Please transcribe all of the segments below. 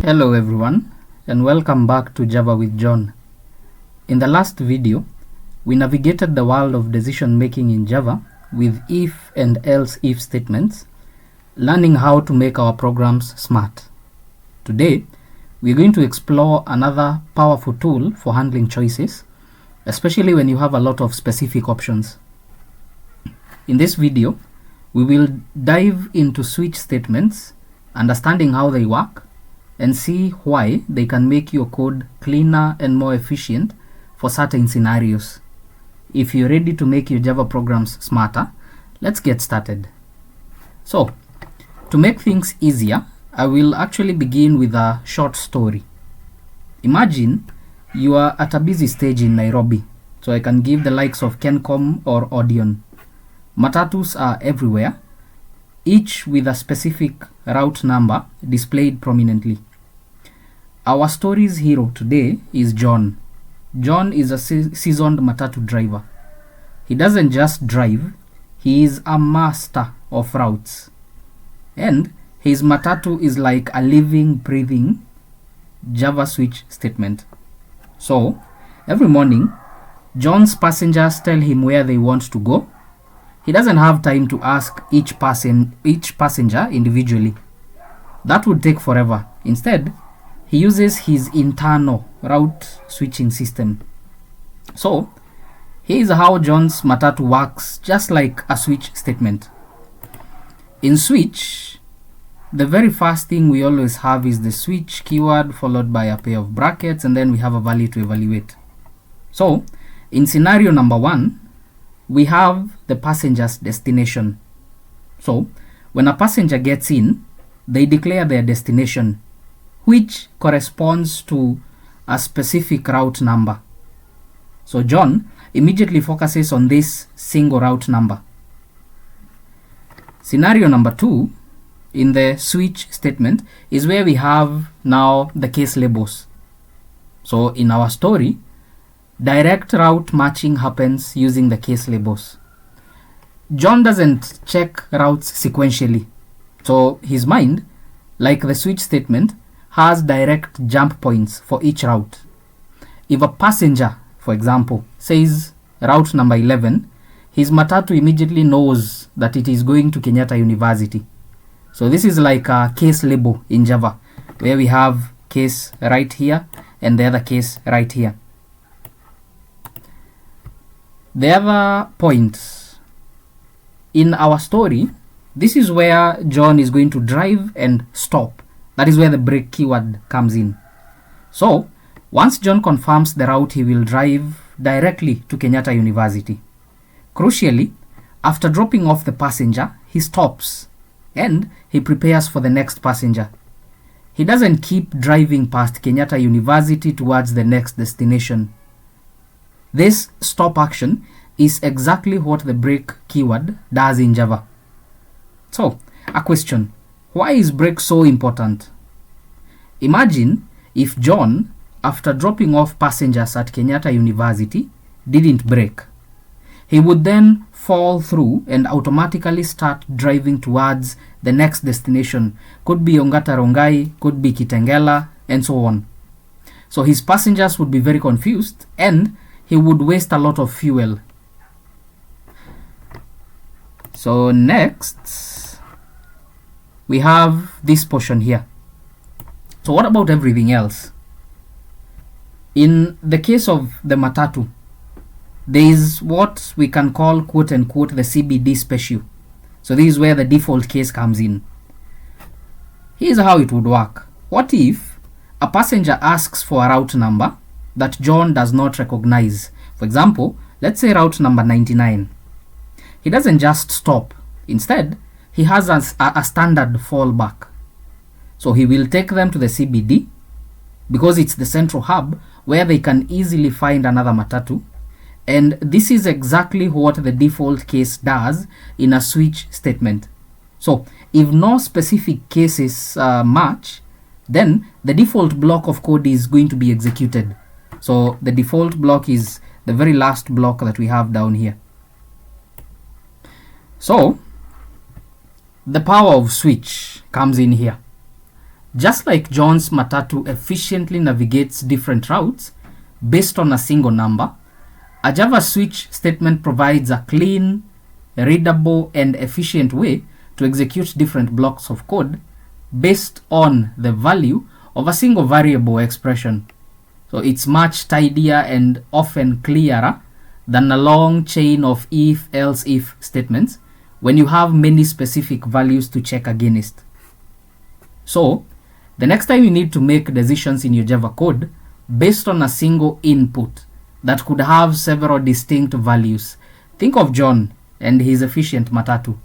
Hello everyone, and welcome back to Java with John. In the last video, we navigated the world of decision making in Java with if and else if statements, learning how to make our programs smart. Today, we're going to explore another powerful tool for handling choices, especially when you have a lot of specific options. In this video, we will dive into switch statements, understanding how they work, and see why they can make your code cleaner and more efficient for certain scenarios. If you're ready to make your Java programs smarter, let's get started. So, to make things easier, I will actually begin with a short story. Imagine you are at a busy stage in Nairobi, so I can give the likes of Kencom or Odeon. Matatus are everywhere, each with a specific route number displayed prominently. Our story's hero today is John. John is a seasoned matatu driver. He doesn't just drive, he is a master of routes. And his matatu is like a living, breathing Java switch statement. So, every morning, John's passengers tell him where they want to go. He doesn't have time to ask each passenger individually. That would take forever. Instead, he uses his internal route switching system. So, here's how John's matatu works, just like a switch statement. In switch, the very first thing we always have is the switch keyword followed by a pair of brackets, and then we have a value to evaluate. So, in scenario number 1, we have the passenger's destination. So, when a passenger gets in, they declare their destination, which corresponds to a specific route number. So John immediately focuses on this single route number. Scenario number 2 in the switch statement is where we have now the case labels. So in our story, direct route matching happens using the case labels. John doesn't check routes sequentially. So his mind, like the switch statement, has direct jump points for each route. If a passenger, for example, says route number 11, his matatu immediately knows that it is going to Kenyatta University. So this is like a case label in Java, where we have case right here and the other case right here. The other point in our story, this is where John is going to drive and stop. That is where the break keyword comes in. So, once John confirms the route, he will drive directly to Kenyatta University. Crucially, after dropping off the passenger, he stops and he prepares for the next passenger. He doesn't keep driving past Kenyatta University towards the next destination. This stop action is exactly what the break keyword does in Java. So, a question. Why is break so important? Imagine if John, after dropping off passengers at Kenyatta University, didn't brake. He would then fall through and automatically start driving towards the next destination. Could be Ongata Rongai, could be Kitengela, and so on. So his passengers would be very confused and he would waste a lot of fuel. So next, we have this portion here. So what about everything else? In the case of the matatu, there is what we can call quote unquote the CBD special. So this is where the default case comes in. Here's how it would work. What if a passenger asks for a route number that John does not recognize? For example, let's say route number 99. He doesn't just stop. Instead, he has a standard fallback. So he will take them to the CBD because it's the central hub where they can easily find another matatu. And this is exactly what the default case does in a switch statement. So if no specific cases match, then the default block of code is going to be executed. So the default block is the very last block that we have down here. So the power of switch comes in here. Just like John's matatu efficiently navigates different routes based on a single number, a Java switch statement provides a clean, readable, and efficient way to execute different blocks of code based on the value of a single variable expression. So it's much tidier and often clearer than a long chain of if, else, if statements when you have many specific values to check against. So the next time you need to make decisions in your Java code based on a single input that could have several distinct values, think of John and his efficient matatu.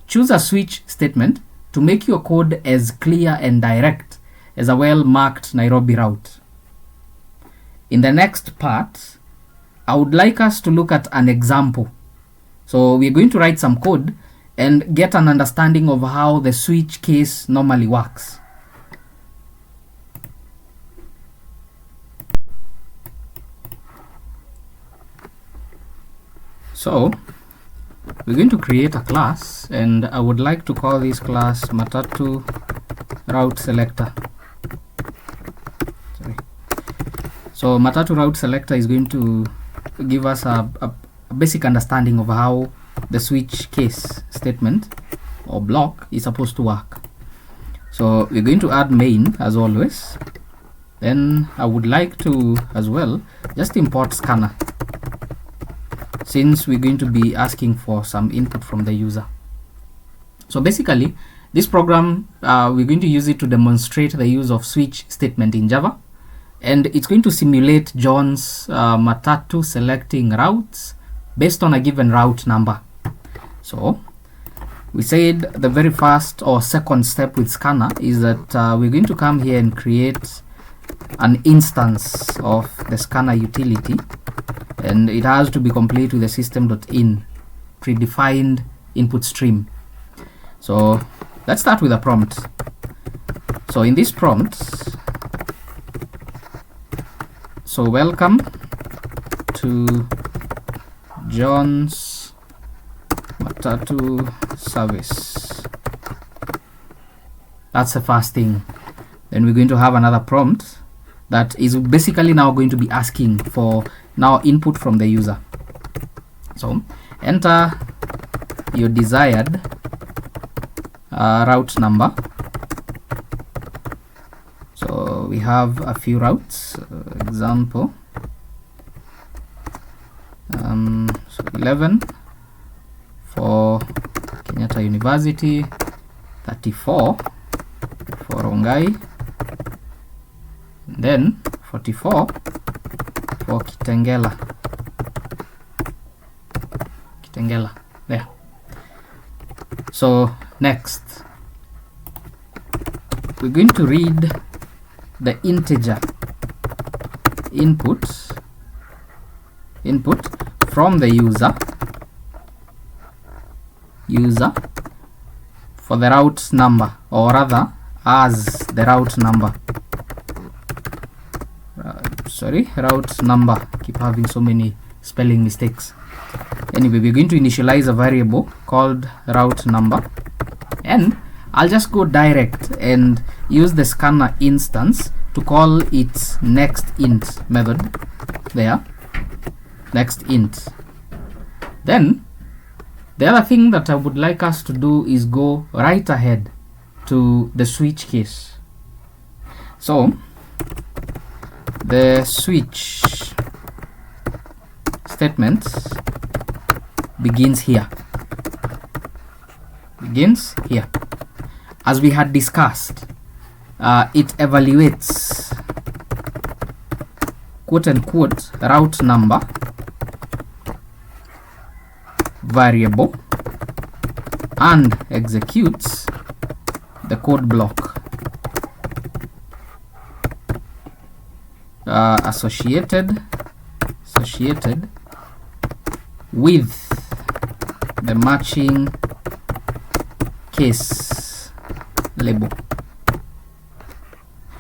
Choose a switch statement to make your code as clear and direct as a well-marked Nairobi route. In the next part, I would like us to look at an example. So we're going to write some code and get an understanding of how the switch case normally works. So we're going to create a class, and I would like to call this class matatu route selector. Sorry. So matatu route selector is going to give us a basic understanding of how the switch case statement or block is supposed to work. So we're going to add main as always. Then I would like to as well just import scanner, since we're going to be asking for some input from the user. So basically this program, we're going to use it to demonstrate the use of switch statement in Java, and it's going to simulate John's matatu selecting routes based on a given route number. So we said the very first or second step with scanner is that we're going to come here and create an instance of the scanner utility, and it has to be complete with the system.in predefined input stream. So let's start with a prompt. So in this prompt, so welcome to John's matatu service. That's the first thing. Then we're going to have another prompt that is basically now going to be asking for now input from the user. So enter your desired route number. So we have a few routes, example so 11 for Kenyatta University, 34 for Rongai, and then 44 for Kitengela. There. So next we're going to read the integer input from the user for the route number, or rather as the route number. Route number. Keep having so many spelling mistakes. Anyway, we're going to initialize a variable called route number, and I'll just go direct and use the scanner instance to call its next int method there, next int. Then the other thing that I would like us to do is go right ahead to the switch case. So the switch statement begins here. As we had discussed, it evaluates quote unquote route number variable and executes the code block associated with the matching case label.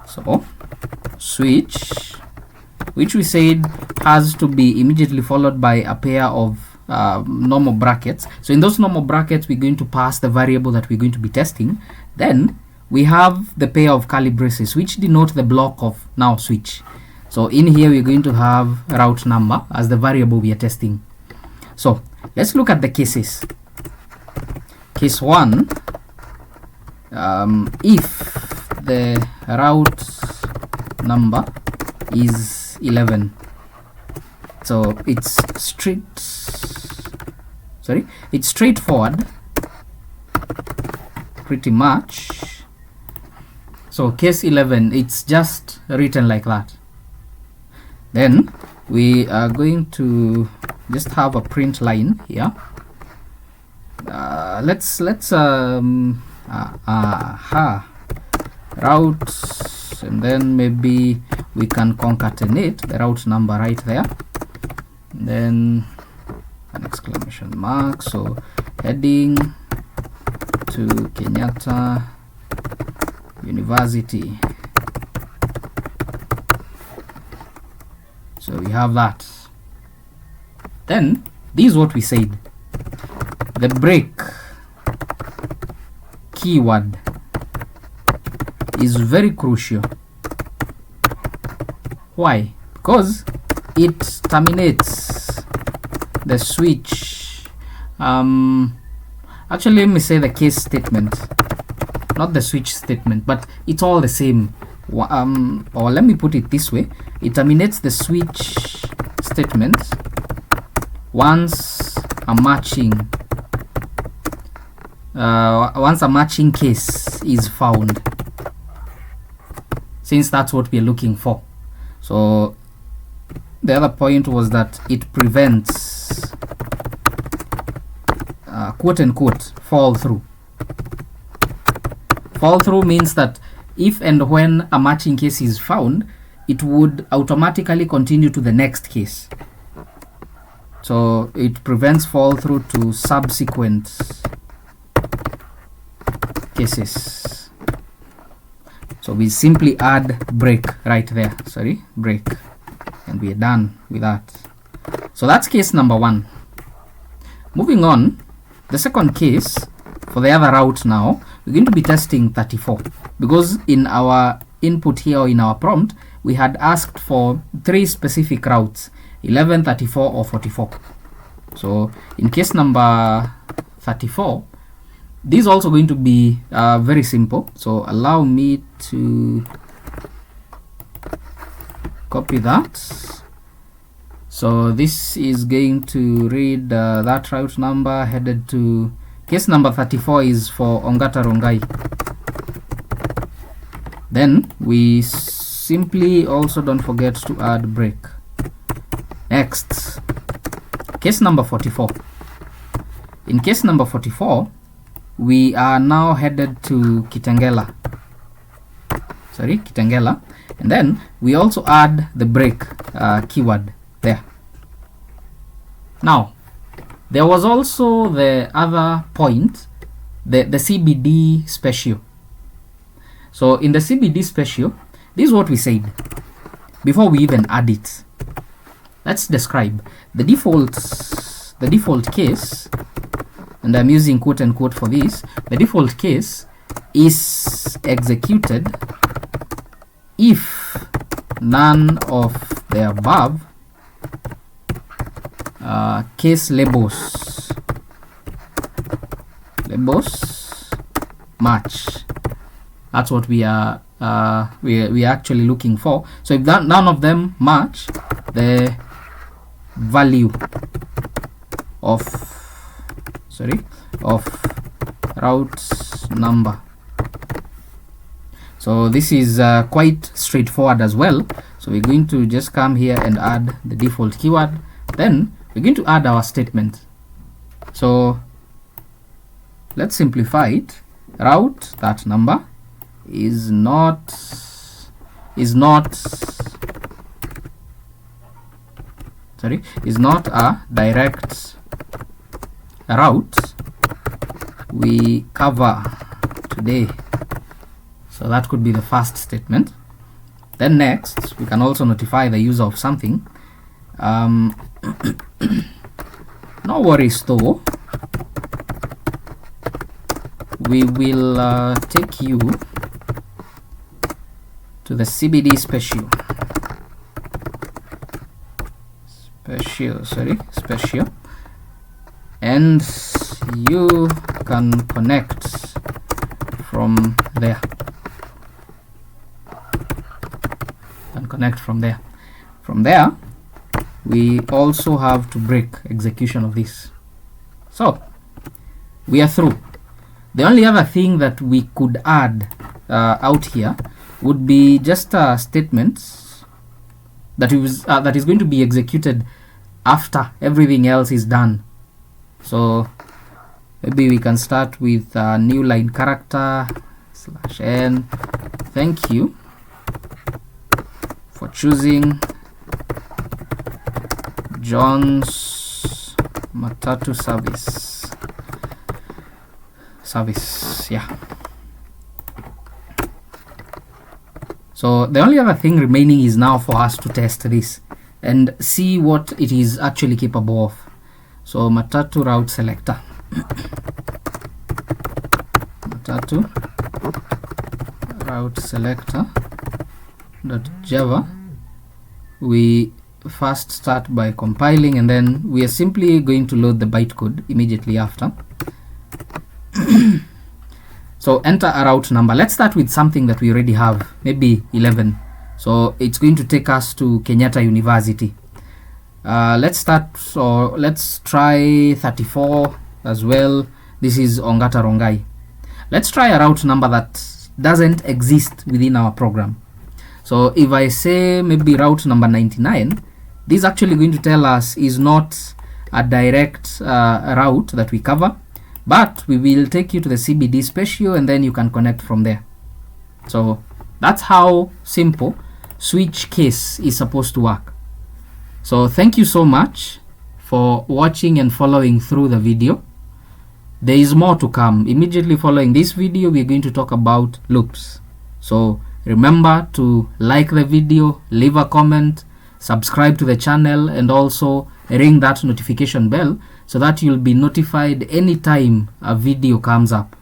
So switch, which we said has to be immediately followed by a pair of normal brackets. So in those normal brackets we're going to pass the variable that we're going to be testing. Then we have the pair of curly braces which denote the block of now switch. So in here we're going to have route number as the variable we are testing. So let's look at the cases. Case 1, if the route number is 11, so it's straightforward pretty much. So case 11, it's just written like that. Then we are going to just have a print line here. Let's routes, and then maybe we can concatenate the route number right there, and then an exclamation mark. So heading to Kenyatta University. So we have that. Then this is what we said. The break keyword is very crucial. Why? Because it terminates the switch. Actually, let me say the case statement, not the switch statement, but it's all the same. Or let me put it this way: it terminates the switch statement once a matching case is found, since that's what we're looking for. So the other point was that it prevents quote unquote fall through. Fall through means that if and when a matching case is found, it would automatically continue to the next case. So it prevents fall through to subsequent cases. So we simply add break right there, break, and we are done with that. So that's case number 1. Moving on, the second case for the other route now, we're going to be testing 34, because in our input here, or in our prompt, we had asked for 3 specific routes: 11, 34, or 44. So in case number 34, this is also going to be very simple. So allow me to copy that. So this is going to read that route number headed to case number 34 is for Ongata Rongai. Then we simply also don't forget to add break. Next, case number 44. In case number 44, we are now headed to Kitengela. And then we also add the break keyword there. Now, there was also the other point, the CBD special. So in the CBD special, this is what we said before we even add it. Let's describe the default case, and I'm using quote unquote for this. The default case is executed if none of the above case labels match. That's what we are actually looking for. So if none of them match, the value of route number. So this is quite straightforward as well. So we're going to just come here and add the default keyword. Then we're going to add our statement. So let's simplify it. Route that number is not a direct route we cover today. So that could be the first statement. Then next, we can also notify the user of something. No worries though, we will take you to the CBD special and you can connect from there. From there we also have to break execution of this. So we are through. The only other thing that we could add out here would be just statements that is going to be executed after everything else is done. So maybe we can start with a new line character /n. Thank you for choosing John's matatu service. Yeah. So the only other thing remaining is now for us to test this and see what it is actually capable of. So matatu route selector. Matatu route selector .java. We first start by compiling, and then we are simply going to load the bytecode immediately after. So enter a route number. Let's start with something that we already have, maybe 11. So it's going to take us to Kenyatta University. Let's try 34 as well. This is Ongata Rongai. Let's try a route number that doesn't exist within our program. So if I say maybe route number 99, this is actually going to tell us is not a direct route that we cover, but we will take you to the CBD special and then you can connect from there. So that's how simple switch case is supposed to work. So thank you so much for watching and following through the video. There is more to come. Immediately following this video, we are going to talk about loops. So remember to like the video, leave a comment, subscribe to the channel, and also ring that notification bell so that you'll be notified anytime a video comes up.